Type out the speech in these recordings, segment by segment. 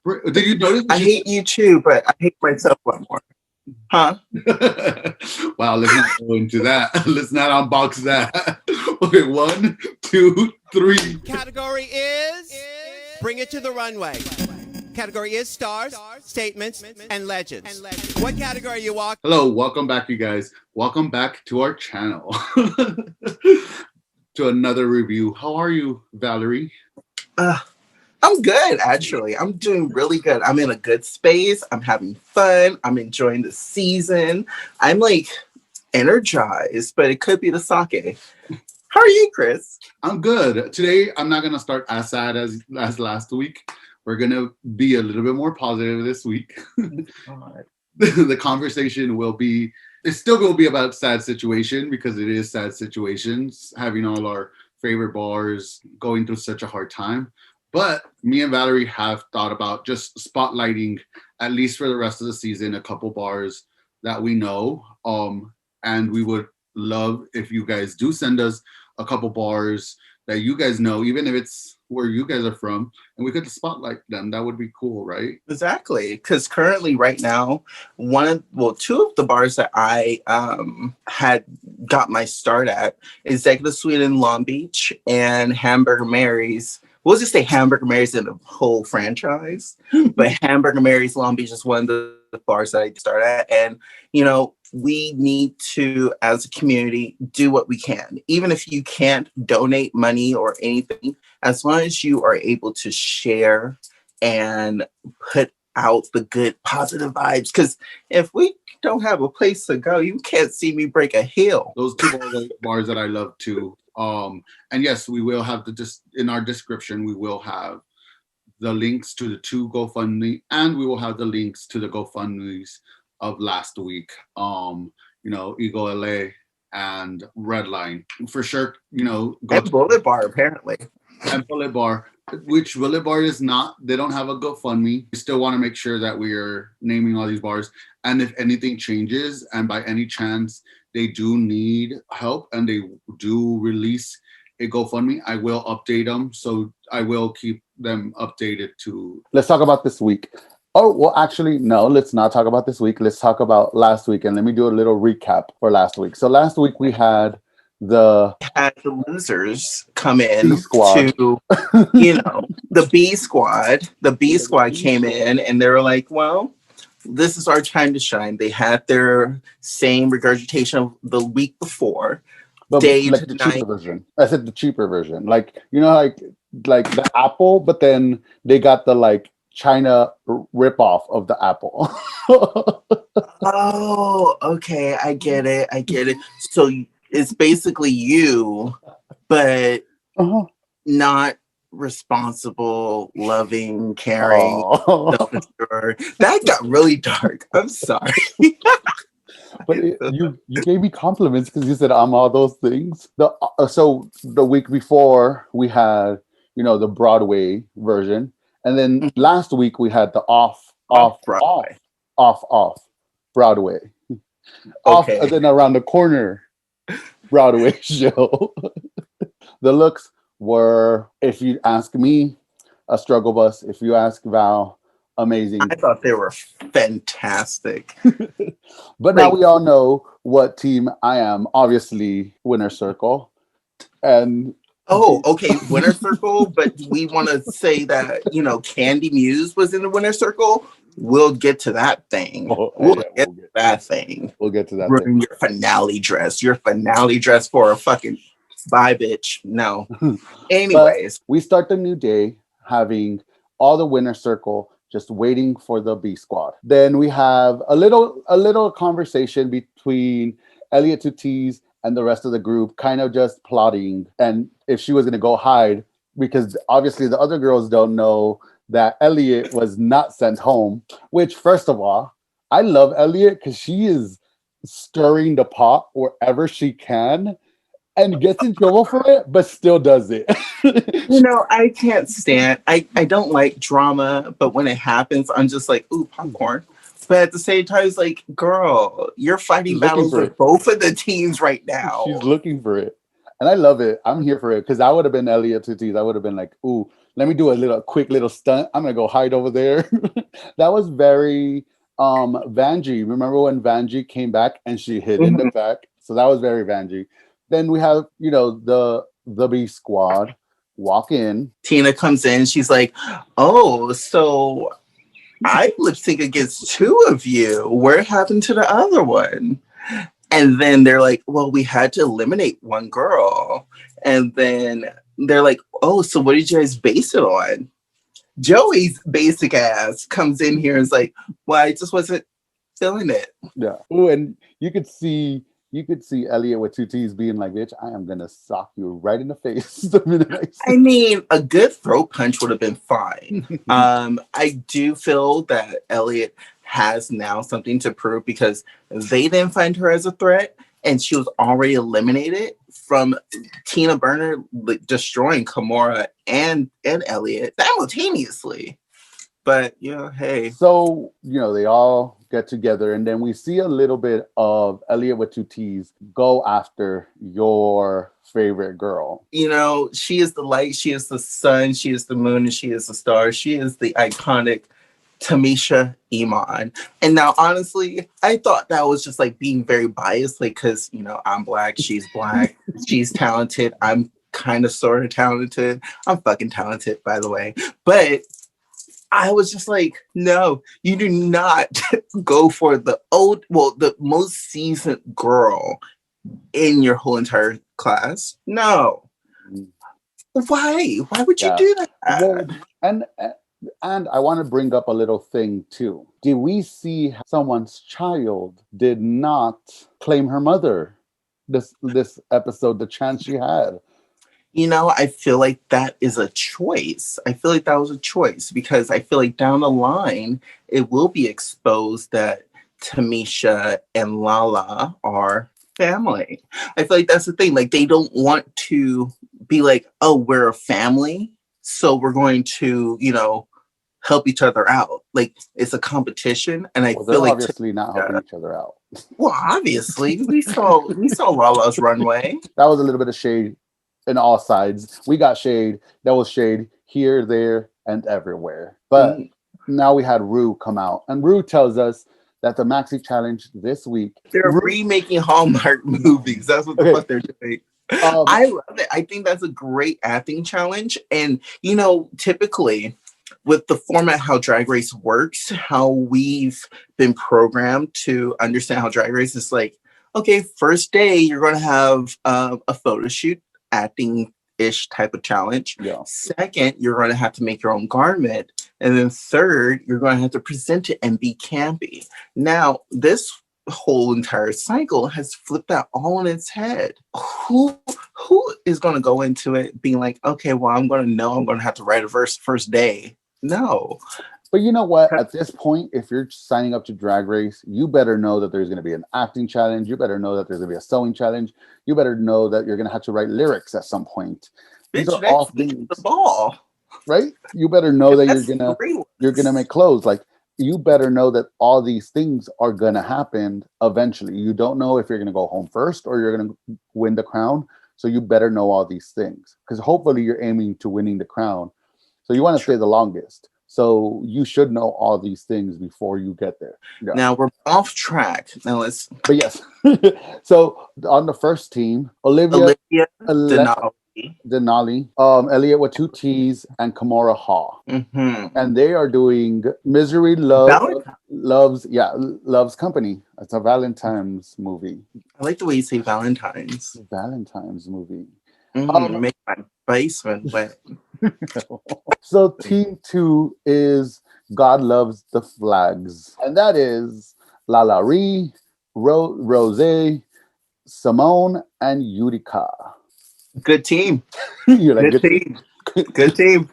Did you notice? I hate you too, but I hate myself a lot more. Huh? Wow, let's not go into that. Let's not unbox that. Okay, 1, 2, 3. Category is Bring It to the Runway. Category is stars, statements, and legends. What category you walk? Hello, welcome back, you guys. Welcome back to our channel. To another review. How are you, Valerie? I'm good, actually. I'm doing really good. I'm in a good space. I'm having fun. I'm enjoying the season. I'm like energized, but it could be the sake. How are you, Chris? I'm good. Today, I'm not going to start as sad as last week. We're going to be a little bit more positive this week. The conversation will be, it still will be about sad situation because it is sad situations, having all our favorite bars going through such a hard time. But me and Valerie have thought about just spotlighting, at least for the rest of the season, a couple bars that we know. And we would love if you guys do send us a couple bars that you guys know, even if it's where you guys are from, and we could spotlight them. That would be cool, right? Exactly. Because currently, right now, two of the bars that I had got my start at, Executive Suite in Long Beach and Hamburger Mary's. We'll just say Hamburger Mary's in the whole franchise, but Hamburger Mary's Long Beach is one of the bars that I start at. And, you know, we need to, as a community, do what we can. Even if you can't donate money or anything, as long as you are able to share and put out the good, positive vibes. Because if we don't have a place to go, you can't see me break a heel. Those two bars that I love too. And yes, we will have in our description, we will have the links to the two GoFundMe, and we will have the links to the GoFundMes of last week. Ego LA and Redline for sure. And Bullet Bar apparently. And Bullet Bar, which Bullet Bar is not. They don't have a GoFundMe. We still want to make sure that we are naming all these bars. And if anything changes, and by any chance they do need help and they do release a GoFundMe, I will update them. So I will keep them updated too. Let's talk about this week. Oh, well, actually, no, let's not talk about this week. Let's talk about last week. And let me do a little recap for last week. So last week we had the losers come in to, the B squad. The B squad came in and they were like, well, this is our time to shine. They had their same regurgitation of the week before. But like the cheaper version. I said the cheaper version. Like the Apple, but then they got the China ripoff of the Apple. Oh, okay. I get it. So it's basically you, but not responsible, loving, caring, self-assured. That got really dark. I'm sorry. But you gave me compliments because you said I'm all those things. So the week before we had the Broadway version, and then last week we had the off Broadway. Okay. And then around the corner Broadway show. The looks were, if you ask me, a struggle bus. If you ask Val, amazing. I thought they were fantastic. But now we all know what team I am. Obviously, Winner Circle. And okay, Winner Circle. But we want to say that Candy Muse was in the Winner Circle. We'll get to that thing. We'll get to that thing. Thing. Your finale dress. Your finale dress for a fucking bye, bitch. No. Anyways, but we start the new day having all the Winner Circle just waiting for the B squad. Then we have a little conversation between Elliot Tutis and the rest of the group, kind of just plotting and if she was going to go hide, because obviously the other girls don't know that Elliot was not sent home. Which, first of all, I love Elliot because she is stirring the pot wherever she can and gets in trouble for it, but still does it. I can't stand. I don't like drama, but when it happens, I'm just like, ooh, popcorn. But at the same time, it's like, girl, you're fighting battles with both of the teams right now. She's looking for it. And I love it. I'm here for it. Because I would have been Elliot Tutis. I would have been like, ooh, let me do a quick little stunt. I'm gonna go hide over there. That was very Vanjie. Remember when Vanjie came back and she hid in the back? So that was very Vanjie. Then we have, the B squad walk in. Tina comes in. She's like, "Oh, so I lip sync against two of you. Where happened to the other one?" And then they're like, "Well, we had to eliminate one girl." And then they're like, "Oh, so what did you guys base it on?" Joey's basic ass comes in here and is like, "Well, I just wasn't feeling it." Yeah. Oh, and you could see Elliot with two T's being like, "Bitch, I am gonna sock you right in the face." The minute I see I mean, a good throat punch would have been fine. I do feel that Elliot has now something to prove because they didn't find her as a threat, and she was already eliminated from Tina Burner destroying Kimora and Elliot simultaneously. But hey. So, they all get together, and then we see a little bit of Elliot with two T's go after your favorite girl. She is the light, she is the sun, she is the moon, and she is the star. She is the iconic Tamisha Iman. And now, honestly, I thought that was just like being very biased, like, because, I'm black, she's black, she's talented, I'm kind of sort of talented. I'm fucking talented, by the way. But I was just like, no, you do not go for the most seasoned girl in your whole entire class. No. Why? Why would you do that? Well, and I want to bring up a little thing too. Did we see someone's child did not claim her mother this episode, the chance she had? I feel like that is a choice. I feel like that was a choice because I feel like down the line, it will be exposed that Tamisha and Lala are family. I feel like that's the thing. Like, they don't want to be like, oh, we're a family, so we're going to, help each other out. Like, it's a competition, and I feel like obviously not helping each other out. Well, obviously, we saw Lala's runway. That was a little bit of shade in all sides. We got shade. There was shade here, there, and everywhere. But now we had Ru come out, and Ru tells us that the Maxi Challenge this week. They're remaking Hallmark movies. That's what the fuck they're doing. I love it. I think that's a great acting challenge. And, typically with the format, how Drag Race works, how we've been programmed to understand how Drag Race is like, okay, first day, you're going to have a photo shoot, acting-ish type of challenge. Yeah. Second, you're going to have to make your own garment. And then third, you're going to have to present it and be campy. Now, this whole entire cycle has flipped that all on its head. Who is going to go into it being like, okay, well, I'm going to have to write a verse first day? No. But you know what? At this point, if you're signing up to Drag Race, you better know that there's going to be an acting challenge. You better know that there's going to be a sewing challenge. You better know that you're going to have to write lyrics at some point. These are all things. The ball, right? You better know that you're gonna make clothes. Like, you better know that all these things are gonna happen eventually. You don't know if you're gonna go home first or you're gonna win the crown. So you better know all these things because hopefully you're aiming to winning the crown. So you want to stay the longest. So you should know all these things before you get there. Yeah. Now we're off track. Now let's. But yes. So on the first team, Olivia Denali, Elliot with two T's, and Kimora Haw. Mm-hmm. And they are doing Misery Loves Company. It's a Valentine's movie. I like the way you say Valentine's. Valentine's movie. Make my basement wet. So team 2 is God Loves the Flags. And that is Lala Ree, Rose, Simone, and Utica. Good team. You're like, good team. Good team.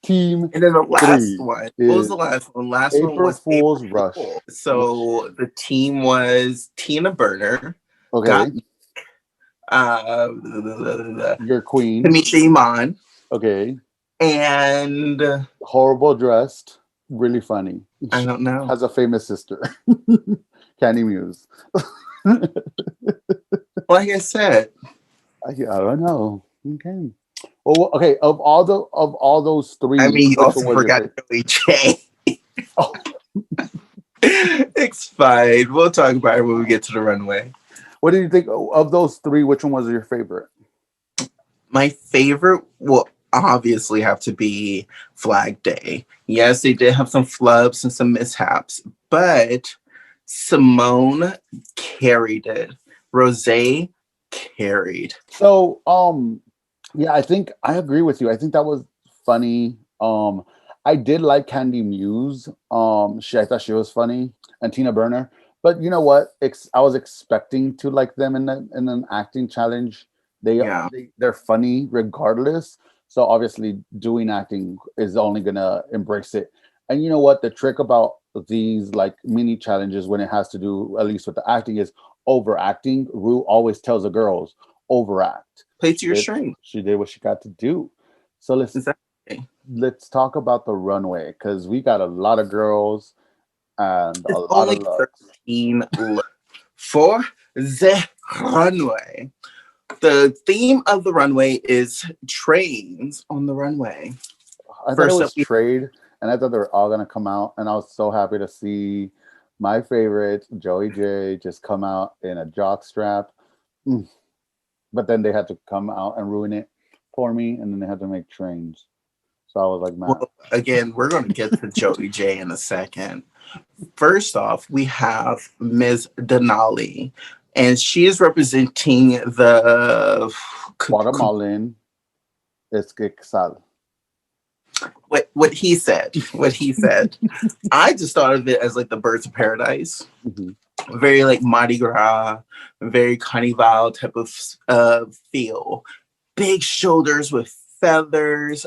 Team. And then the last one. What was the last one? Last April one was Fool's Rush. So the team was Tina Burner. Okay. Your queen. Tamisha Iman. Okay. And Horrible Dressed. Really funny. I don't know. Has a famous sister. Candy Muse. Like I said. I don't know. Okay. Oh, okay. Of all those I three, mean, you which one also was your forgot favorite? Joey J. Oh, It's fine. We'll talk about it when we get to the runway. what do you think of those three? Which one was your favorite? My favorite will obviously have to be Flag Day. Yes, they did have some flubs and some mishaps, but Simone carried it. Rosé carried. So, yeah, I think I agree with you. I think that was funny. I did like Candy Muse. I thought she was funny, and Tina Burner. But you know what? I was expecting to like them in an acting challenge. Yeah. They're funny regardless. So obviously, doing acting is only gonna embrace it. And you know what? The trick about these like mini challenges when it has to do at least with the acting is overacting. Rue always tells the girls overact. Play to your strength. She did what she got to do. So Exactly. let's talk about the runway because we got a lot of girls and a It's lot of only looks. 13 looks for the runway. The theme of the runway is trains on the runway. I thought it First up, was trade, and I thought they were all gonna come out, and I was so happy to see my favorite Joey J just come out in a jock strap. Mm. But then they had to come out and ruin it for me, and then they had to make trains. So I was like, man, well, again, we're going to get to Joey J in a second. First off, we have Ms. Denali, and she is representing the Guatemalan es Quexal. What he said. What he said. I just thought of it as like the Birds of Paradise. Mm-hmm. Very like Mardi Gras, very carnival type of feel. Big shoulders with feathers,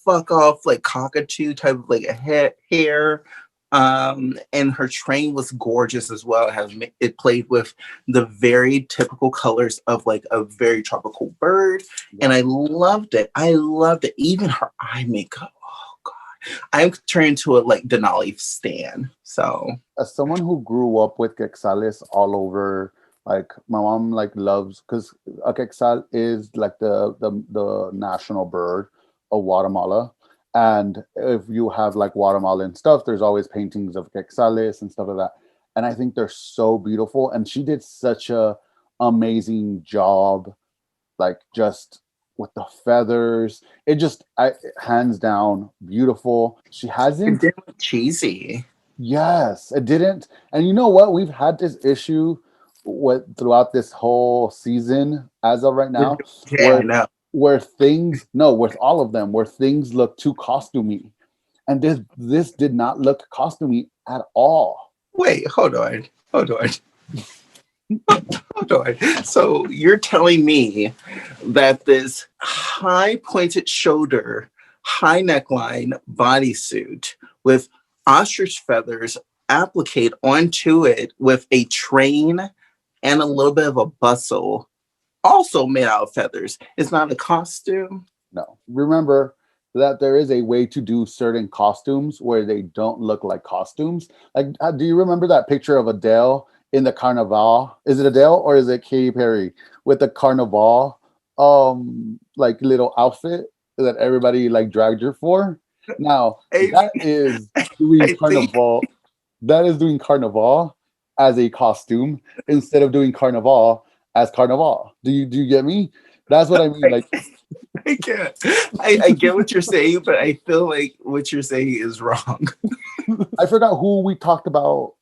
fuck off like cockatoo type of like a hair. And her train was gorgeous as well. It played with the very typical colors of like a very tropical bird, and I loved it. I loved it. Even her eye makeup. Oh god, I'm turning to a like Denali stan. So As someone who grew up with quetzales all over, like my mom like loves because a quetzal is like the national bird of Guatemala. And if you have like Guatemalan stuff, there's always paintings of quetzales and stuff like that. And I think they're so beautiful. And she did such a amazing job, like just with the feathers. It just hands down beautiful. She hasn't. it didn't look cheesy. Yes, it didn't. And you know what? We've had this issue throughout this whole season as of right now, Yeah, I know. where things no, with all of them, where things look too costumey. And this did not look costumey at all. Wait, hold on. Hold on. Hold on. So you're telling me that this high pointed shoulder, high neckline bodysuit with ostrich feathers appliqued onto it with a train and a little bit of a bustle, also made out of feathers, is not a costume? No. Remember that there is a way to do certain costumes where they don't look like costumes. Like, do you remember that picture of Adele in the Carnival? Is it Adele or is it Katy Perry with the Carnival like little outfit that everybody like dragged her for? Now that is doing Carnival. That is doing Carnival as a costume instead of doing Carnival as Carnival. Do you get me? That's what I mean. Like, I can't. I get what you're saying, but I feel like what you're saying is wrong. I forgot who we talked about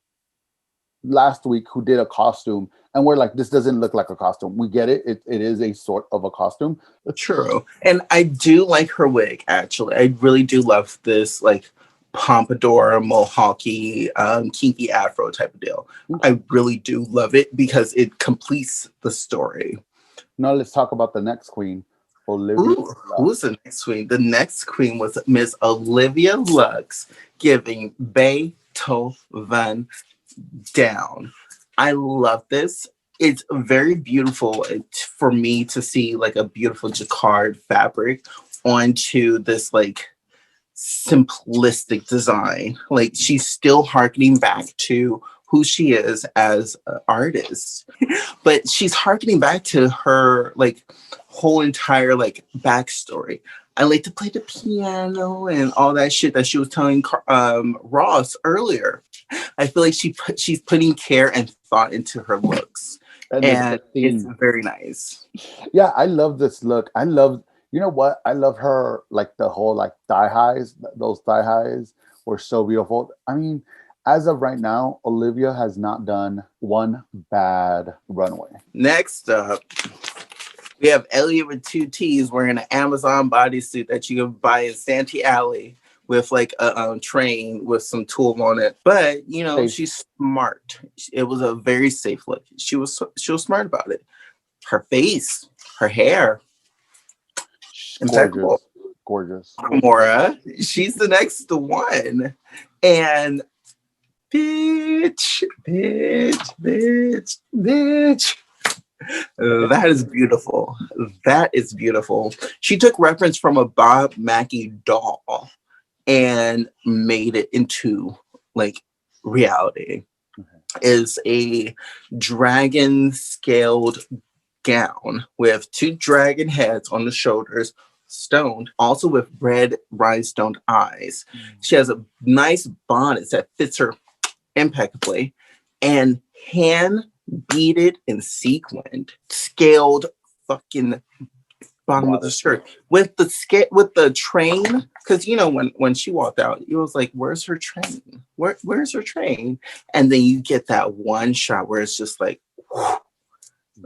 last week who did a costume, and we're like, this doesn't look like a costume. We get it. It is a sort of a costume. True. And I do like her wig, actually. I really do love this, like, pompadour, mohawky, kinky afro type of deal. I really do love it because it completes the story. Now let's talk about the next queen, Olivia. Ooh, who's the next queen? The next queen was Miss Olivia Lux giving Beethoven down. I love this. It's very beautiful for me to see like a beautiful jacquard fabric onto this like simplistic design. Like she's still harkening back to who she is as an artist. But she's harkening back to her like whole entire like backstory. I like to play the piano and all that shit that she was telling Ross earlier. I feel like she's putting care and thought into her looks, and it's very nice. Yeah, I love this look. You know what? I love her, like the whole like thigh highs. Those thigh highs were so beautiful. I mean, as of right now, Olivia has not done one bad runway. Next up, we have Elliot with 2 T's wearing an Amazon bodysuit that you can buy in Santee Alley with like a train with some tool on it. But, you know, she's smart. It was a very safe look. She was smart about it. Her face, her hair, impeccable. Gorgeous. Kimora, she's the next one. And bitch. That is beautiful. That is beautiful. She took reference from a Bob Mackie doll and made it into like reality. Is a dragon scaled gown with 2 dragon heads on the shoulders, stoned, also with red rhinestone eyes. She has a nice bonnet that fits her impeccably and hand beaded and sequined, scaled fucking bottom of the shirt with the train. Because you know when she walked out, it was like, "Where's her train? Where's her train?" And then you get that one shot where it's just like,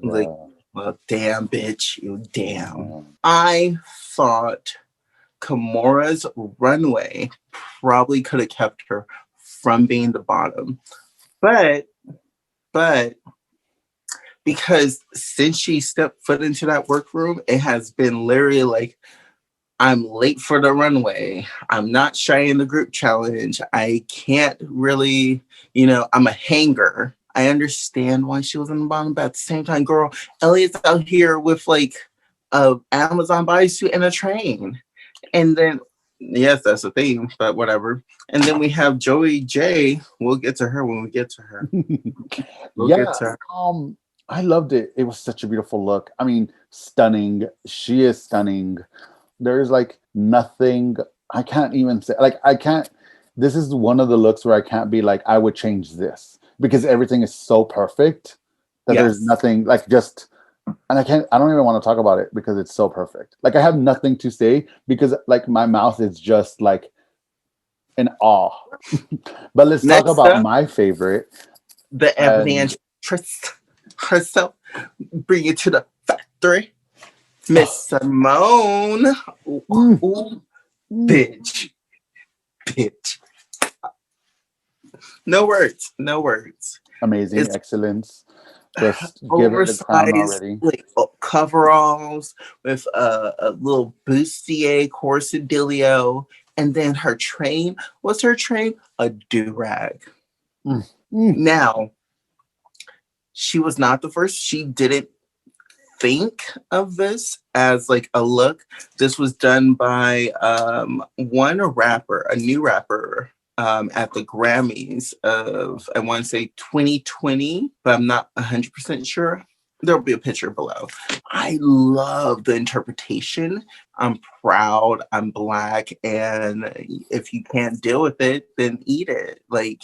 like, well, damn, bitch, you damn. I thought Kimora's runway probably could have kept her from being the bottom, but because since she stepped foot into that workroom, it has been literally like, I'm late for the runway. I'm not shy in the group challenge. I can't really, I'm a hanger. I understand why she was in the bottom, but at the same time, girl, Elliot's out here with like a Amazon bodysuit and a train. And then, yes, that's a theme, but whatever. And then we have Joey J. We'll get to her when we get to her. Get to her. I loved it. It was such a beautiful look. I mean, stunning. She is stunning. There's like nothing. I can't even say, like, this is one of the looks where I can't be like, I would change this, because everything is so perfect that there's nothing like just, and I don't even want to talk about it because it's so perfect. Like, I have nothing to say because like my mouth is just like in awe. But let's talk about my favorite. The Ebony herself, bring it to the factory. Miss Simone. Ooh, bitch. No words. Amazing, excellence. Just give it the crown already. Like coveralls with a little bustier corsadillo, and then her train. What's her train? A do-rag. Now, she was not the first. She didn't think of this as like a look. This was done by a new rapper at the Grammys of, I want to say 2020, but I'm not 100% sure. There'll be a picture below. I love the interpretation. I'm proud. I'm Black, and if you can't deal with it, then eat it. Like,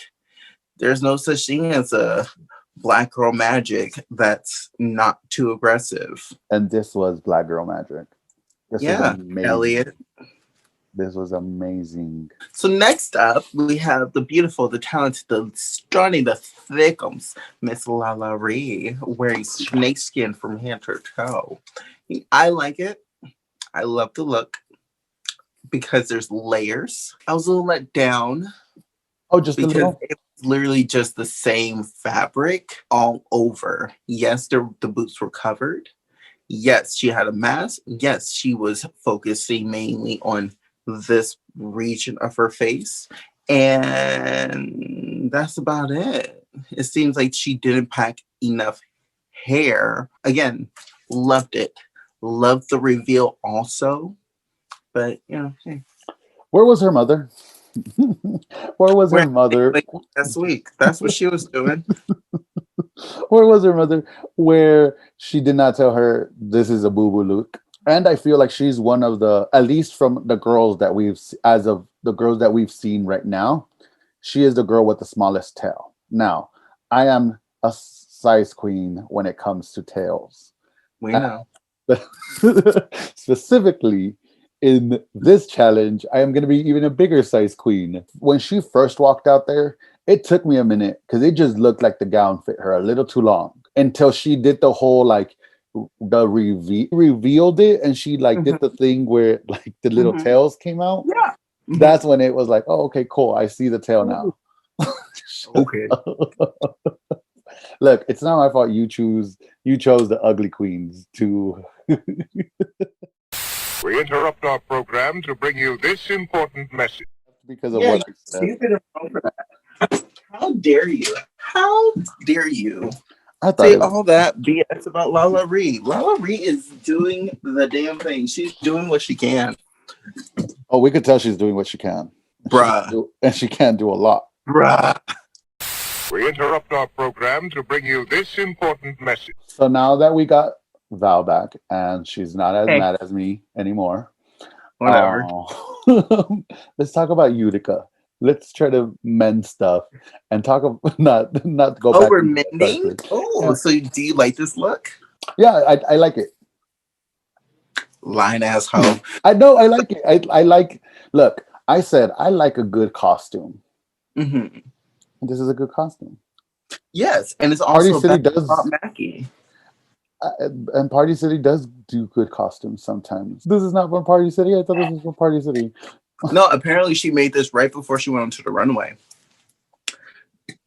there's no such thing as a Black girl magic that's not too aggressive. And this was Black girl magic. This was amazing. Elliot. This was amazing. So next up, we have the beautiful, the talented, the stunning, the thickums, Miss Valerie, wearing snakeskin from head to toe. I like it. I love the look because there's layers. I was a little let down. Oh, just because it was literally just the same fabric all over. Yes, the boots were covered. Yes, she had a mask. Yes, she was focusing mainly on this region of her face. And that's about it. It seems like she didn't pack enough hair. Again, loved it. Loved the reveal also. But, hey. Where was her mother? Or was her We're mother? like last week. That's what she was doing. Or was her mother where she did not tell her this is a boo boo look? And I feel like she's one of the, at least from the girls that as of the girls that we've seen right now, she is the girl with the smallest tail. Now, I am a size queen when it comes to tails. We know. Specifically in this challenge, I am going to be even a bigger size queen. When she first walked out there, it took me a minute because it just looked like the gown fit her a little too long until she did the whole like the revealed it, and she like did the thing where like the little tails came out. Yeah. That's when it was like, oh, okay, cool. I see the tail now. Okay. Look, it's not my fault you chose the ugly queens to. We interrupt our program to bring you this important message. Because of what I said. You've been wrong for that. How dare you? How dare you say all that BS about Lala Ree? Lala Ree is doing the damn thing. She's doing what she can. Oh, we could tell she's doing what she can. Bruh. And she can't do a lot. Bruh. We interrupt our program to bring you this important message. So now that we got Val back and she's not as mad as me anymore. Whatever. Let's talk about Utica. Let's try to mend stuff and talk about not go back. Oh, we're mending? Oh, so do you like this look? Yeah, I like it. Lying asshole. I know, I like it. I like, look, I said I like a good costume. Mm-hmm. This is a good costume. Yes, and it's also Party City does Mackie. And Party City does do good costumes sometimes. This is not from Party City. I thought this was from Party City. No, apparently she made this right before she went onto the runway.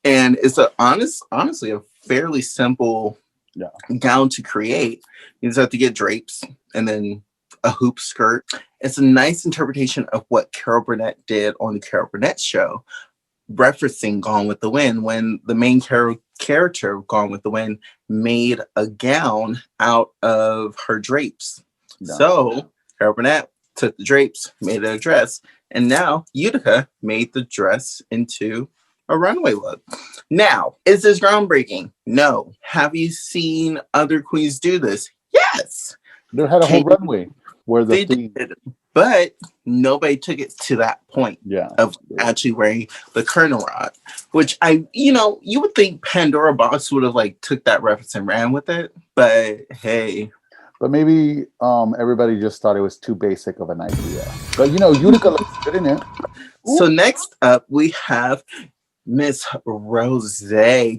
And it's honestly a fairly simple gown to create. You just have to get drapes and then a hoop skirt. It's a nice interpretation of what Carol Burnett did on the Carol Burnett show, referencing Gone with the Wind, when the main character of Gone with the Wind made a gown out of her drapes. No. So Carol Burnett took the drapes, made it a dress, and now Utica made the dress into a runway look. Now, is this groundbreaking? No. Have you seen other queens do this? Yes. They had a whole runway where they did, but nobody took it to that point of actually wearing the Colonel rod, which you would think Pandora Box would have like took that reference and ran with it, but hey. But maybe everybody just thought it was too basic of an idea. But Utica looks good in it. Ooh. So next up we have Miss Rose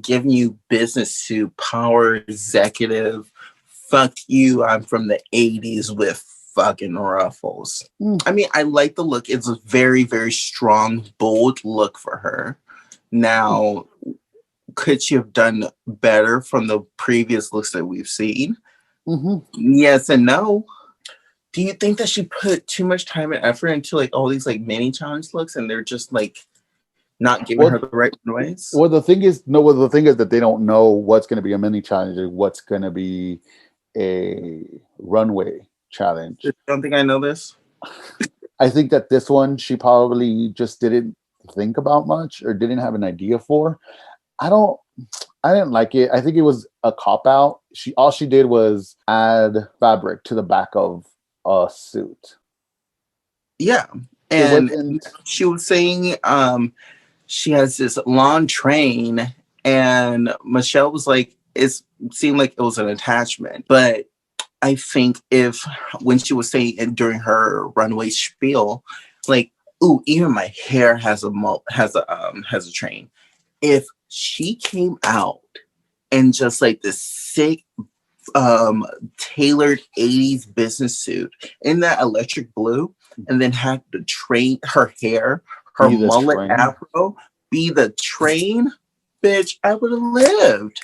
giving you business suit, power executive. Fuck you, I'm from the 80s with fucking ruffles. I mean, I like the look. It's a very, very strong, bold look for her. Now, could she have done better from the previous looks that we've seen? Mm-hmm. Yes and no. Do you think that she put too much time and effort into like all these like mini challenge looks and they're just like not giving her the right ways? Well, the thing is that they don't know what's going to be a mini challenge or what's going to be a runway challenge. You don't think I know this? I think that this one she probably just didn't think about much or didn't have an idea for. I didn't like it. I think it was a cop out. All she did was add fabric to the back of a suit. Yeah. And she was saying she has this long train, and Michelle was like, it seemed like it was an attachment. But I think when she was saying it during her runway spiel, like, ooh, even my hair has a train. If she came out and just like this sick tailored 80s business suit in that electric blue, and then had the train, her hair, her mullet afro be the train, bitch, I would have lived.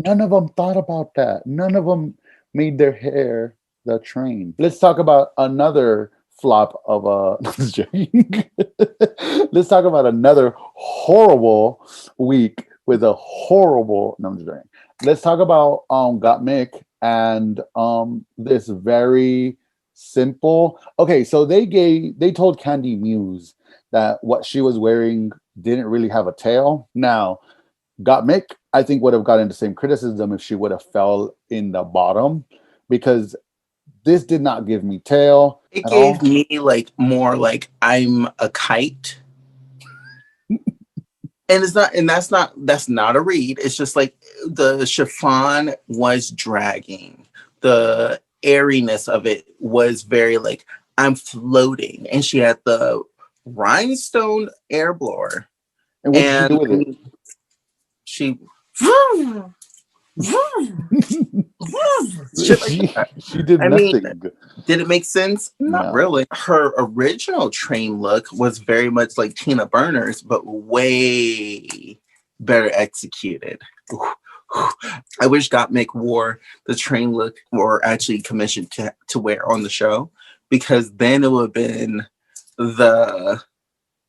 None of them thought about that. None of them made their hair the train. Let's talk about another flop of let's talk about another horrible week with a horrible. No, I'm just joking. Let's talk about Got Mick and this very simple. Okay, so they told Candy Muse that what she was wearing didn't really have a tail. Now, Got Mick, I think would have gotten the same criticism if she would have fell in the bottom, because this did not give me tail It at gave all. me like more like I'm a kite. And that's not a read. It's just like the chiffon was dragging. The airiness of it was very like I'm floating. And she had the rhinestone air blower. And what did she do with it? She she did nothing. Did it make sense? Not really. Her original train look was very much like Tina Burner's, but way better executed. I wish Gottmik wore the train look or actually commissioned to wear on the show, because then it would have been the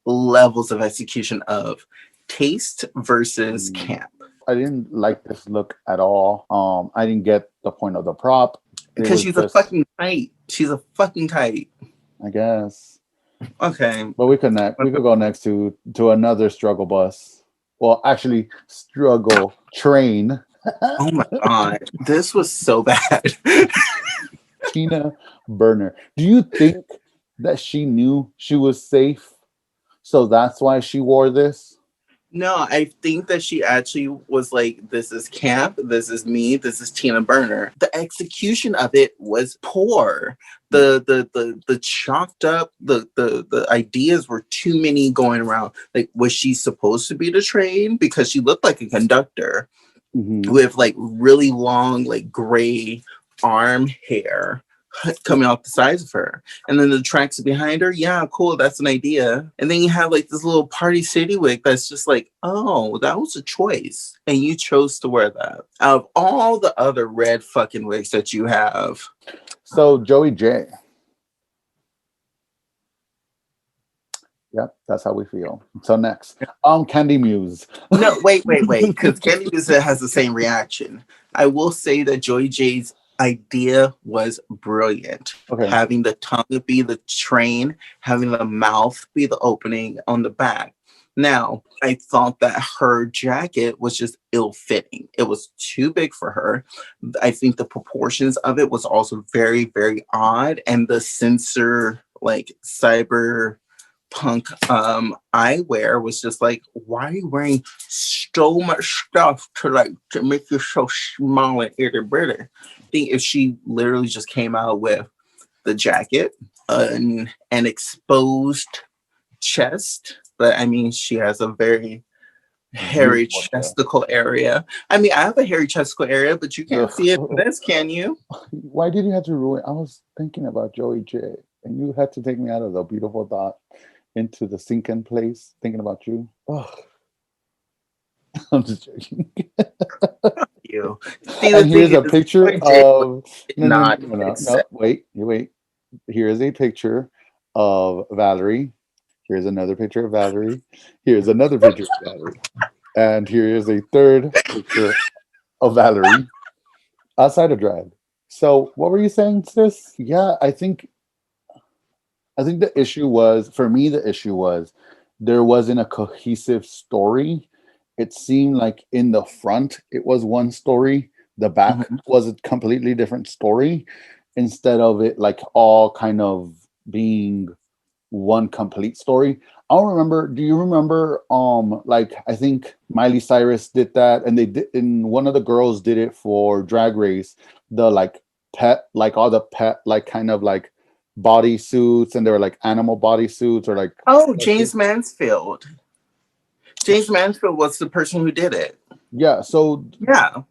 levels of execution of taste versus camp. I didn't like this look at all. I didn't get the point of the prop. Because she's a fucking kite. She's a fucking kite. I guess. Okay. But we could go next to another struggle bus. Well, actually, struggle train. Oh my god. This was so bad. Tina Burner. Do you think that she knew she was safe, so that's why she wore this? No, I think that she actually was like, this is camp, this is me, this is Tina Burner. The execution of it was poor. The chalked up, the ideas were too many going around. Like, was she supposed to be the train? Because she looked like a conductor with like really long, like gray arm hair coming off the sides of her, and then the tracks behind her. Yeah, cool, that's an idea. And then you have like this little Party City wig that's just like, oh, that was a choice, and you chose to wear that out of all the other red fucking wigs that you have. So Joey J. Yep, that's how we feel. So next, Candy Muse. No, wait, because Candy Muse has the same reaction. I will say that Joey J's idea was brilliant. Okay. Having the tongue be the train, having the mouth be the opening on the back. Now, I thought that her jacket was just ill-fitting. It was too big for her. I think the proportions of it was also very, very odd. And the censor, like cyber punk eyewear was just like, why are you wearing so much stuff to make you so small and itty bitty? I think if she literally just came out with the jacket, an exposed chest, but I mean, she has a very hairy chesticle area. I mean, I have a hairy chesticle area, but you can't see it in this, can you? Why did you have to ruin? I was thinking about Joey J, and you had to take me out of the beautiful thought into the sinking place, thinking about you. Oh. I'm just joking. You. And here's a picture of no, wait. Here is a picture of Valerie. Here's another picture of Valerie. Here's another picture of Valerie. And here is a third picture of Valerie outside of drag. So what were you saying, sis? Yeah, I think the issue was, for me, there wasn't a cohesive story. It seemed like in the front, it was one story. The back was a completely different story, instead of it like all kind of being one complete story. I don't remember. Do you remember? Like I think Miley Cyrus did that, and they did. And one of the girls did it for Drag Race. The like pet, like all the pet, like kind of like body suits, and they were like animal body suits, or like James Mansfield. James Mansfield was the person who did it. Yeah. So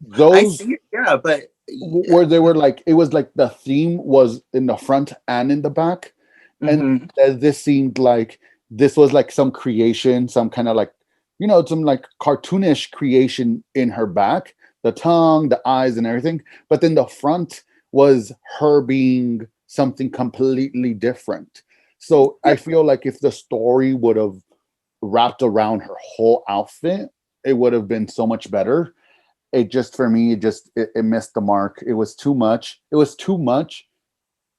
those I see it, but where they were like, it was like the theme was in the front and in the back. And this seemed like this was like some creation, some kind of like, some like cartoonish creation in her back, the tongue, the eyes, and everything. But then the front was her being something completely different. So I feel like if the story would have wrapped around her whole outfit, it would have been so much better. It just, for me, it missed the mark. It was too much.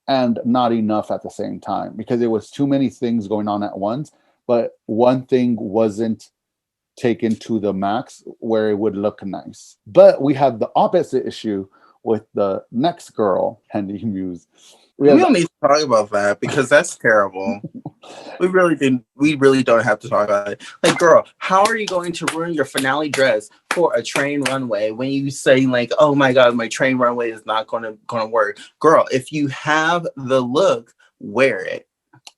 and not enough at the same time, because there was too many things going on at once, but one thing wasn't taken to the max where it would look nice. But we have the opposite issue with the next girl, Handy Muse. We don't need to talk about that because that's terrible. We really don't have to talk about it. Like, girl, how are you going to ruin your finale dress for a train runway when you say like, oh my god, my train runway is not gonna work? Girl, if you have the look, wear it.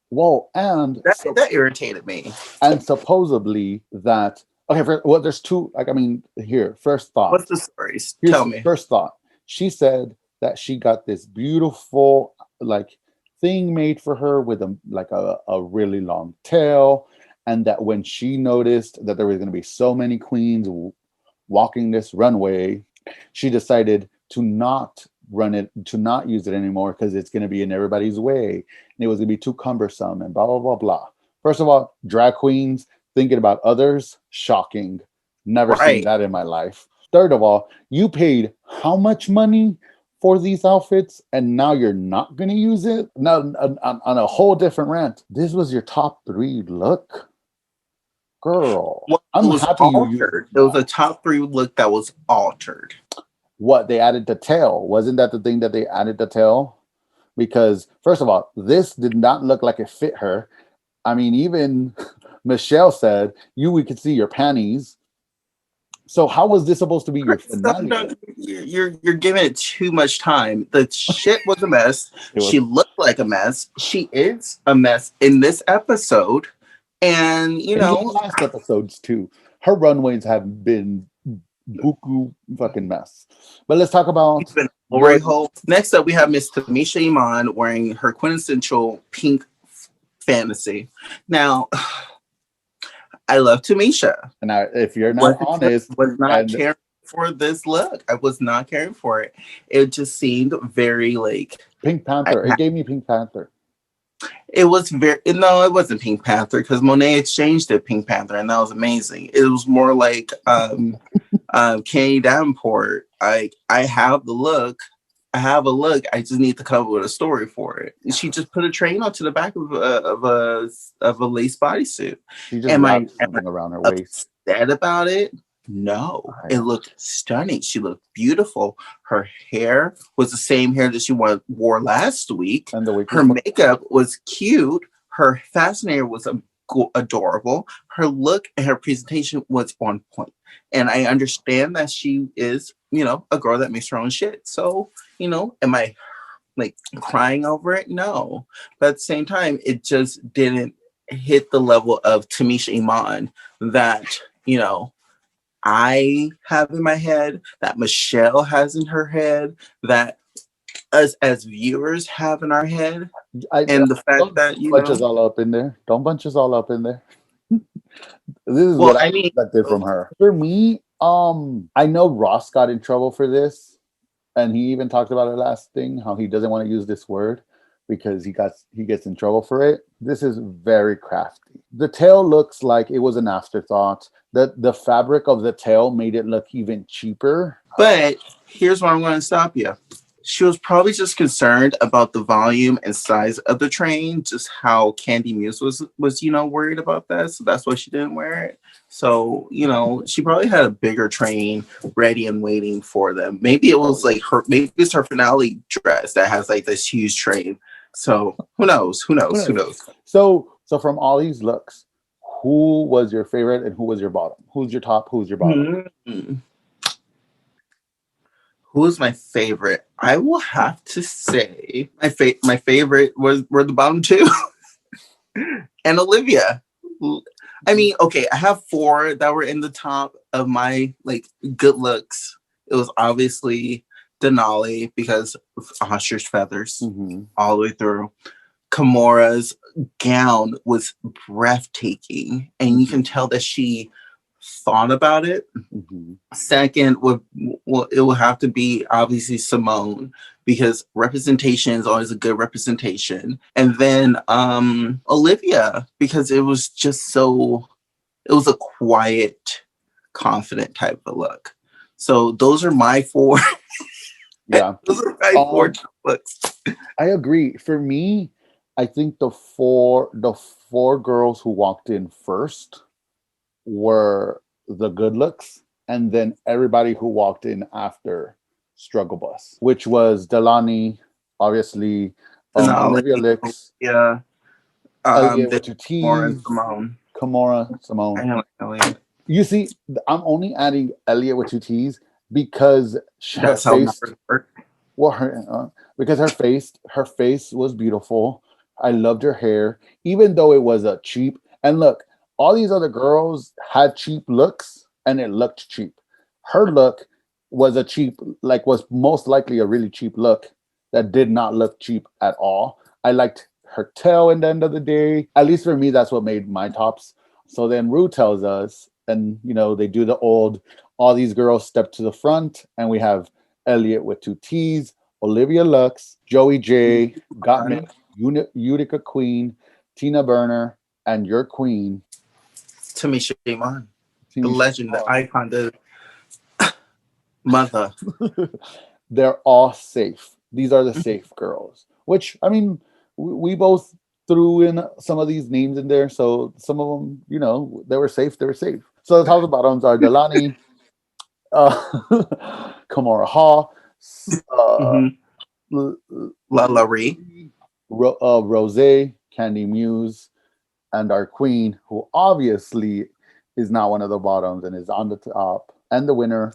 Well, and that irritated me. And supposedly that there's two, like, I mean, here, first thought. What's the stories? Tell me. First thought. She said that she got this beautiful like thing made for her with a really long tail, and that when she noticed that there was going to be so many queens walking this runway, she decided to not use it anymore because it's going to be in everybody's way and it was going to be too cumbersome and blah blah blah blah. First of all, drag queens thinking about others, shocking. Never seen that in my life. Third of all, you paid how much money for these outfits and now you're not going to use it? Now, on a whole different rant, this was your top 3 look? Girl, well, I'm happy you used it. It was a top 3 look that was altered. What, they added the tail? Wasn't that the thing that they added the tail? Because, first of all, this did not look like it fit her. I mean, even Michelle said, we could see your panties. So how was this supposed to be your finale? No, you're giving it too much time. The shit was a mess. She looked like a mess. She is a mess in this episode. And, you know, last episodes too. Her runways have been buku fucking mess. But let's talk about Next up, we have Miss Tamisha Iman wearing her quintessential pink fantasy. Now, I love Tamisha. And if you're not honest, was not caring for this look. I was not caring for it. It just seemed very like Pink Panther. It gave me Pink Panther. It was it wasn't Pink Panther because Monet exchanged it Pink Panther, and that was amazing. It was more like Kenny Davenport. I have the look. I have a look. I just need to come up with a story for it. She just put a train onto the back of a lace bodysuit. She just wrapped something around her waist. Upset about it? No, it looked stunning. She looked beautiful. Her hair was the same hair that she wore last week. And her makeup was cute. Her fascinator was adorable. Her look and her presentation was on point. And I understand that she is, a girl that makes her own shit. So, am I like crying over it? No. But at the same time, it just didn't hit the level of Tamisha Iman that, I have in my head, that Michelle has in her head, that us as viewers have in our head. And the fact that bunch us all up in there. Don't bunch us all up in there. This is what I expected from her. For me, I know Ross got in trouble for this, and he even talked about it last thing, how he doesn't want to use this word because he gets in trouble for it. This is very crafty. The tail looks like it was an afterthought. The fabric of the tail made it look even cheaper. But here's where I'm going to stop you. She was probably just concerned about the volume and size of the train, just how Candy Muse was worried about that. So that's why she didn't wear it. So, she probably had a bigger train ready and waiting for them. Maybe it was like maybe it's her finale dress that has like this huge train. So who knows? So from all these looks, who was your favorite and who was your bottom? Who's your top? Who's your bottom? Mm-hmm. Who's my favorite? I will have to say my favorite were the bottom 2 and Olivia. I mean, okay, I have 4 that were in the top of my like good looks. It was obviously Denali because of ostrich feathers all the way through. Kamora's gown was breathtaking, and you can tell that she thought about it. Second it will have to be obviously Simone, because representation is always a good representation. And then Olivia, because it was a quiet, confident type of look. So those are my 4. Yeah. Those are my 4 looks. I agree. For me, I think the four girls who walked in first were the good looks, and then everybody who walked in after struggle bus, which was Delani, obviously, Denali, Olivia Licks, yeah, Elliot this with two more and T's, Simone. Kimora, Simone. I like Elliot. You see, I'm only adding Elliot with two T's because her That's how face. numbers work. Well, because her face was beautiful. I loved her hair, even though it was a cheap. And look, all these other girls had cheap looks, and it looked cheap. Her look was a cheap, like was most likely a really cheap look that did not look cheap at all. I liked her tail in the end of the day. At least for me, that's what made my tops. So then Rue tells us, and they do the old. All these girls step to the front, and we have Elliot with two T's, Olivia Lux, Joey J, Gottmik, Utica Queen, Tina Burner, and your queen, Tamisha Iman, the Timmy legend, the icon, the mother. They're all safe. These are the safe girls, which, I mean, we both threw in some of these names in there. So some of them, they were safe. They were safe. So the top and bottoms are Delani, Kamora Hall, Valerie. Rose, Candy Muse, and our queen, who obviously is not one of the bottoms and is on the top, and the winner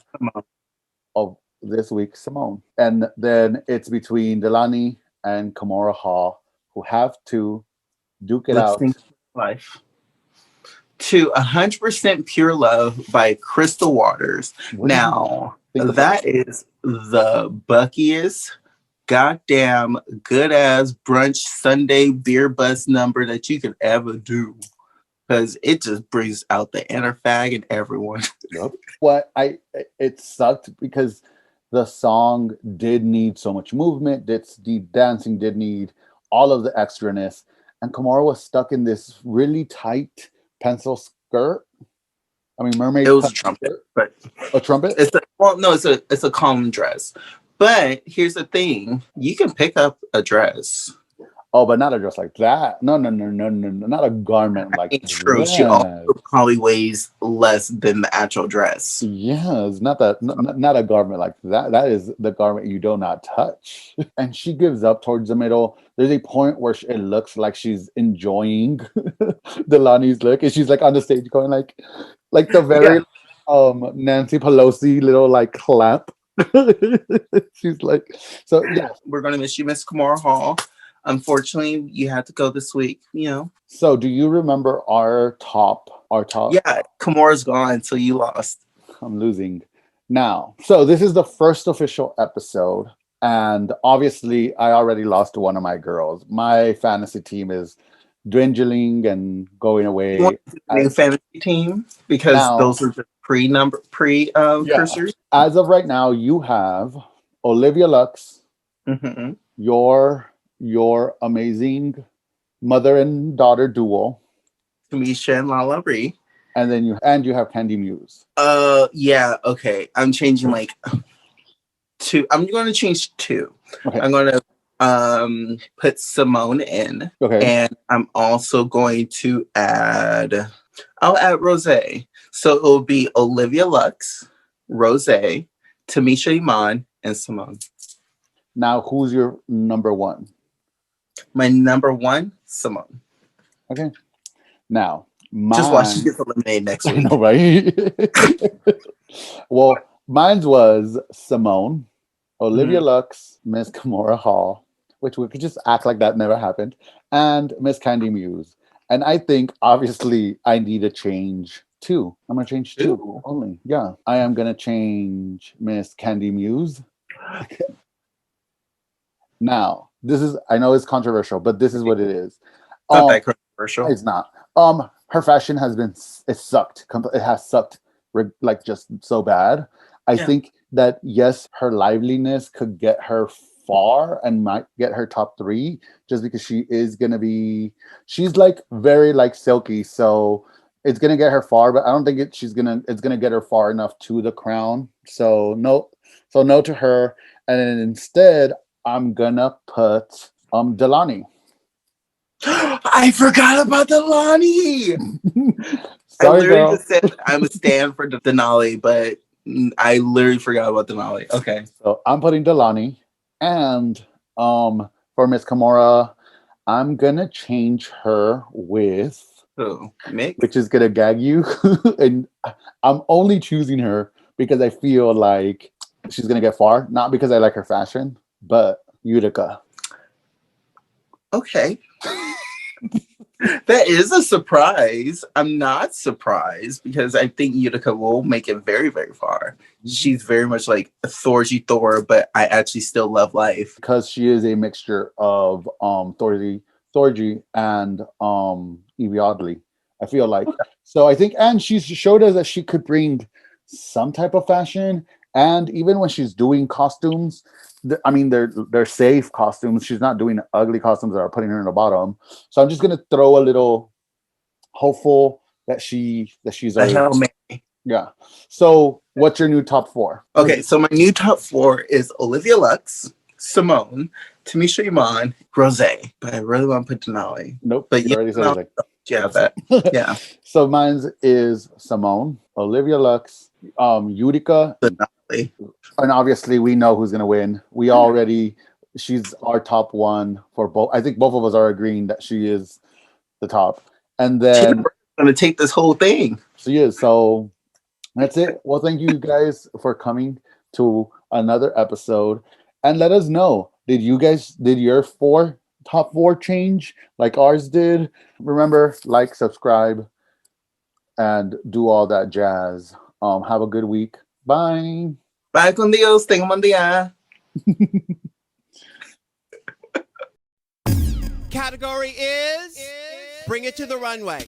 of this week, Simone. And then it's between Delani and Kamora Hall, who have to duke it out. Life. To 100% Pure Love by Crystal Waters. Now, that is the buckiest, goddamn good ass brunch Sunday beer bus number that you could ever do. Because it just brings out the inner fag in everyone. Yep. It sucked because the song did need so much movement. The dancing did need all of the extraness. And Kamara was stuck in this really tight pencil skirt. I mean, mermaid. It was a trumpet, but a trumpet. It's a common dress. But here's the thing: you can pick up a dress. Oh, but not a dress like that. No, not a garment like that. True. She also probably weighs less than the actual dress. Yes, not a garment like that. That is the garment you do not touch. And she gives up towards the middle. There's a point where it looks like she's enjoying Delani's look, and she's like on the stage going like the very Nancy Pelosi little like clap. She's like, so yeah. We're gonna miss you, Miss Kamara Hall. Unfortunately, you had to go this week, So do you remember our top? Yeah, Kamara's gone, so you lost. I'm losing. Now, so this is the first official episode, and obviously I already lost to one of my girls. My fantasy team is dwindling and going away. New fantasy team? Because those are the cursors. As of right now, you have Olivia Lux, your amazing mother and daughter duo, Tamisha and Lala Ree, and then you have Candy Muse. Yeah, okay. I'm changing two. I'm going to change two. Okay. I'm going to put Simone in, and I'm also going to I'll add Rose. So it will be Olivia Lux, Rose, Tamisha Iman, and Simone. Now, who's your number one? My number one, Simone. Okay. Now, just watch she gets eliminated next week. I know, right? Well, mine was Simone, Olivia Lux, Miss Kamora Hall, which we could just act like that never happened, and Miss Candy Muse. And I think, obviously, I need to change two. I'm going to change two only. Yeah. I am going to change Miss Candy Muse. Now, I know it's controversial, but this is what it is. Not that controversial. It's not. Her fashion it sucked. It has sucked like just so bad. I think that yes, her liveliness could get her far and might get her top 3 just because she's like very like silky, so it's gonna get her far, but I don't think it's gonna get her far enough to the crown. So no to her. And then instead I'm gonna put Delani. I forgot about Delani. I Sorry, literally girl. just said I'm a stand for Denali, but I literally forgot about Denali. Okay. So I'm putting Delani, and for Miss Kimura, I'm gonna change her with Who? Mick? which is gonna gag you, and I'm only choosing her because I feel like she's gonna get far, not because I like her fashion, but Utica. Okay. That is a surprise. I'm not surprised because I think Utica will make it very, very far. She's very much like a Thor, but I actually still love life. Because she is a mixture of Thorgy and Evie Oddly. I feel like so. I think, and she's showed us that she could bring some type of fashion, and even when she's doing costumes, I mean, they're safe costumes. She's not doing ugly costumes that are putting her in the bottom. So I'm just gonna throw a little hopeful that she's yeah. So what's your new top 4? Okay, so my new top 4 is Olivia Lux, Simone, Tamisha Iman, Rose. But I really want to put Denali. Nope. But you already said it. yeah, that yeah. So mine's is Simone, Olivia Lux, Utica, Denali. and obviously we know who's gonna win. She's our top 1 for both. I think both of us are agreeing that she is the top. And then gonna take this whole thing. She is. So that's it. Well, thank you guys for coming to another episode. And let us know, did your top 4 change like ours did? Remember, like, subscribe, and do all that jazz. Have a good week. Bye. Bye con Dios. Tengo un buen día. Category is Bring It to the Runway.